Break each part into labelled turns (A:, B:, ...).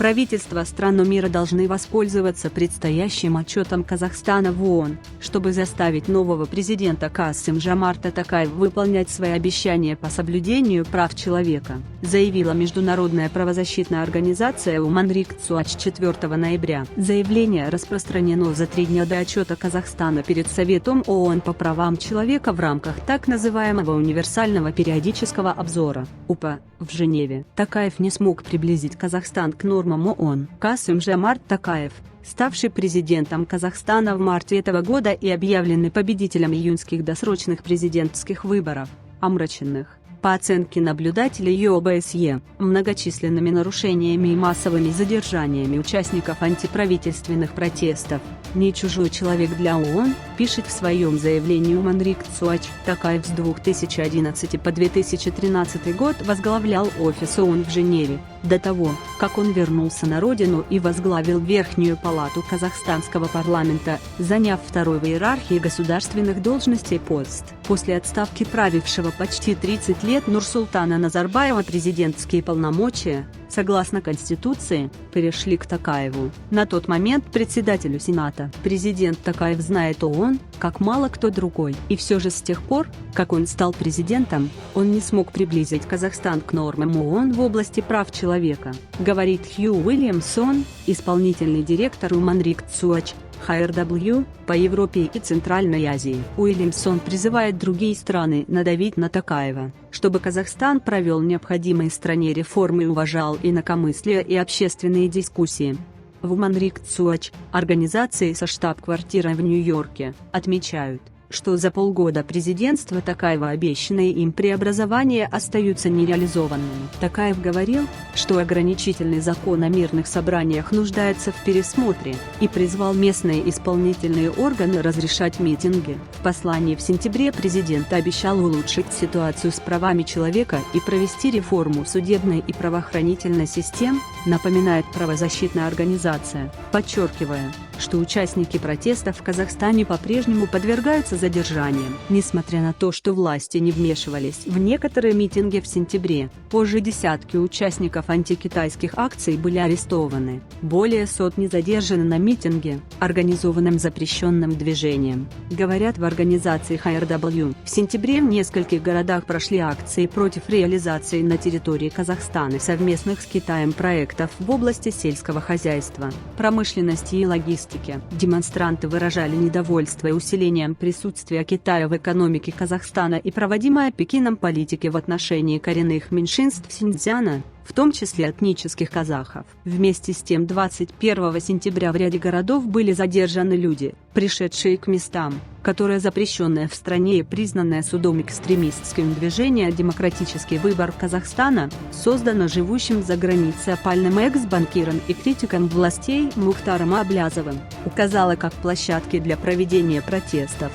A: Правительства стран мира должны воспользоваться предстоящим отчетом Казахстана в ООН, чтобы заставить нового президента Касым-Жомарта Токаева выполнять свои обещания по соблюдению прав человека, заявила международная правозащитная организация Human Rights Watch 4 ноября. Заявление распространено за 3 дня до отчета Казахстана перед Советом ООН по правам человека в рамках так называемого универсального периодического обзора УПА в Женеве. Токаев не смог приблизить Казахстан к нормам ООН. Касым-Жомарт Токаев, ставший президентом Казахстана в марте этого года и объявленный победителем июньских досрочных президентских выборов, омраченных, по оценке наблюдателей ОБСЕ, многочисленными нарушениями и массовыми задержаниями участников антиправительственных протестов, не чужой человек для ООН, пишет в своем заявлении Human Rights Watch. Токаев с 2011 по 2013 год возглавлял офис ООН в Женеве, до того, как он вернулся на родину и возглавил Верхнюю палату казахстанского парламента, заняв второй в иерархии государственных должностей пост. После отставки правившего почти 30 лет Нурсултана Назарбаева президентские полномочия, согласно Конституции, перешли к Токаеву, на тот момент председателю Сената. Президент Токаев знает ООН, как мало кто другой. И все же с тех пор, как он стал президентом, он не смог приблизить Казахстан к нормам ООН в области прав человека, говорит Хью Уильямсон, исполнительный директор Human Rights Watch (HRW) по Европе и Центральной Азии. Уильямсон призывает другие страны надавить на Токаева, чтобы Казахстан провел необходимые стране реформы и уважал инакомыслие и общественные дискуссии. В Human Rights Watch, организации со штаб-квартирой в Нью-Йорке, отмечают, что за полгода президентства Токаева обещанные им преобразования остаются нереализованными. Токаев говорил, что ограничительный закон о мирных собраниях нуждается в пересмотре, и призвал местные исполнительные органы разрешать митинги. В послании в сентябре президент обещал улучшить ситуацию с правами человека и провести реформу судебной и правоохранительной систем, напоминает правозащитная организация, подчеркивая, что участники протестов в Казахстане по-прежнему подвергаются задержаниям. Несмотря на то, что власти не вмешивались в некоторые митинги в сентябре, позже десятки участников антикитайских акций были арестованы. Более сотни задержаны на митинге, организованном запрещенным движением, говорят в организации HRW. В сентябре в нескольких городах прошли акции против реализации на территории Казахстана совместных с Китаем проектов в области сельского хозяйства, промышленности и логистики. Демонстранты выражали недовольство усилением присутствия Китая в экономике Казахстана и проводимой Пекином политики в отношении коренных меньшинств Синьцзяна, в том числе этнических казахов. Вместе с тем 21 сентября в ряде городов были задержаны люди, пришедшие к местам, которое запрещенное в стране и признанное судом экстремистским движение «Демократический выбор Казахстана», создано живущим за границей опальным экс-банкиром и критиком властей Мухтаром Аблязовым, указала как площадки для проведения протестов.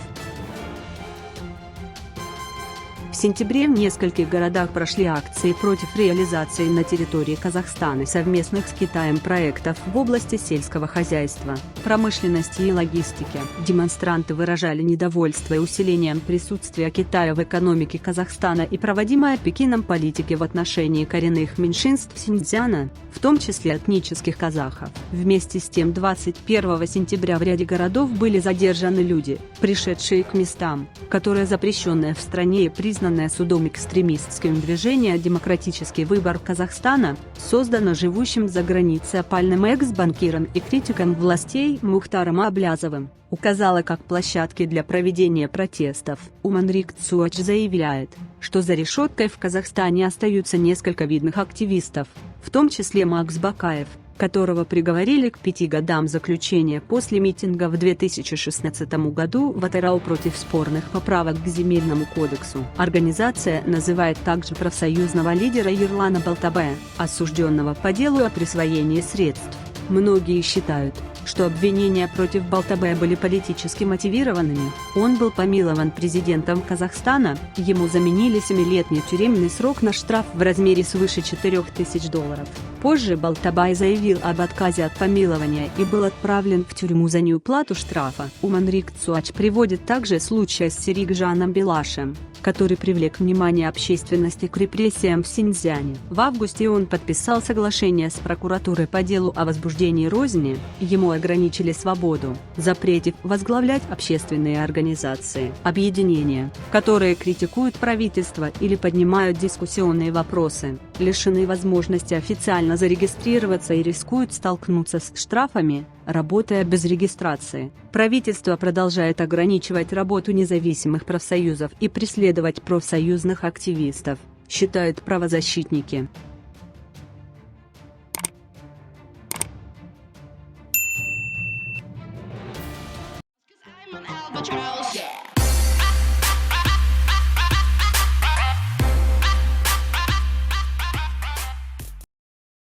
A: В сентябре в нескольких городах прошли акции против реализации на территории Казахстана совместных с Китаем проектов в области сельского хозяйства, промышленности и логистики. Демонстранты выражали недовольство усилением присутствия Китая в экономике Казахстана и проводимой Пекином политики в отношении коренных меньшинств Синьцзяна, в том числе этнических казахов. Вместе с тем 21 сентября в ряде городов были задержаны люди, пришедшие к местам, которое запрещенное в стране и признанное судом экстремистским движение «Демократический выбор Казахстана», создано живущим за границей опальным экс-банкиром и критиком властей Мухтаром Аблязовым, указала как площадки для проведения протестов. Human Rights Watch заявляет, что за решеткой в Казахстане остаются несколько видных активистов, в том числе Макс Бакаев, которого приговорили к 5 годам заключения после митинга в 2016 году в Атырау против спорных поправок к Земельному кодексу. Организация называет также профсоюзного лидера Ерлана Балтабая, осужденного по делу о присвоении средств. Многие считают, что обвинения против Балтабая были политически мотивированными. Он был помилован президентом Казахстана, ему заменили 7-летний тюремный срок на штраф в размере свыше $4000. Позже Балтабай заявил об отказе от помилования и был отправлен в тюрьму за неуплату штрафа. Уманрик Цуач приводит также случай с Серикжаном Белашем, который привлек внимание общественности к репрессиям в Синьцзяне. В августе он подписал соглашение с прокуратурой по делу о возбуждении розни, ему ограничили свободу, запретив возглавлять общественные организации, объединения, которые критикуют правительство или поднимают дискуссионные вопросы, лишены возможности официально зарегистрироваться и рискуют столкнуться с штрафами, работая без регистрации. Правительство продолжает ограничивать работу независимых профсоюзов и преследовать профсоюзных активистов, считают правозащитники.